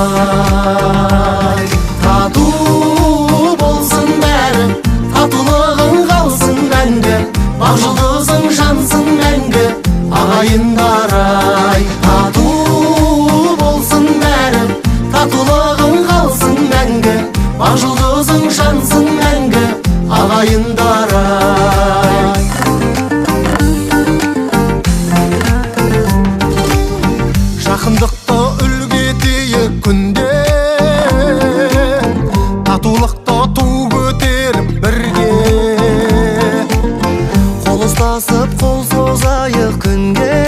ай. Тату болсын бәрі, татулығың қалсын мәңгі, бақ жұлдызың жансың мәңгі, ағайындар ай. Тату болсын бәрі, татулығың қалсын мәңгі, бақ жұлдызың жансың мәңгі, ағайындар ай. Жақындықты үлгі етейік күнде, татулықты ту көтеріп бірге, қол ұстасып қол созайық күнге,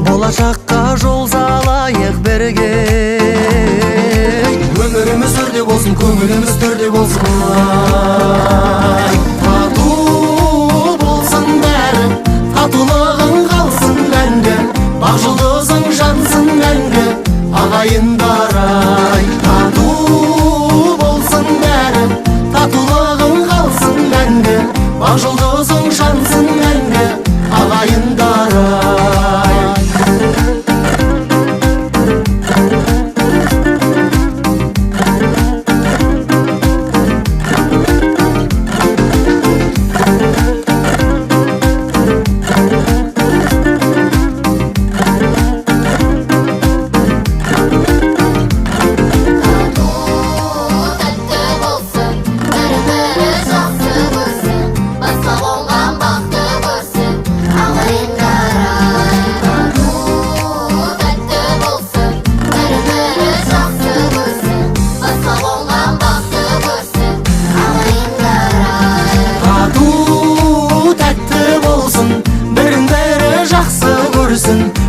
болашаққа жол салайық бірге. Өміріміз өрде болсын, көңіліміз төрде болсын ай. Тату болсын бәрі, татулығың қалсын мәңгі, бақ жұлдызың жансың мәңгі, ағайындар ай. Тату болсын бәрі, татулығың қалсын мәңгі, бақ жұлдызың жансың мәңгі, ағайындар ай.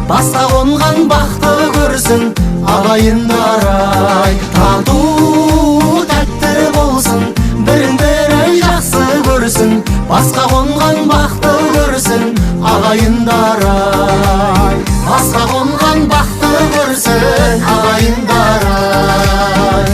Басқа қонған бақты көрсін, ағайындар ай. Тату тәтті болсын, бірін-бірі жақсы көрсін, басқа қонған бақты көрсін, ағайындар ай. Басқа қонған бақты көрсін, ағайындар ай.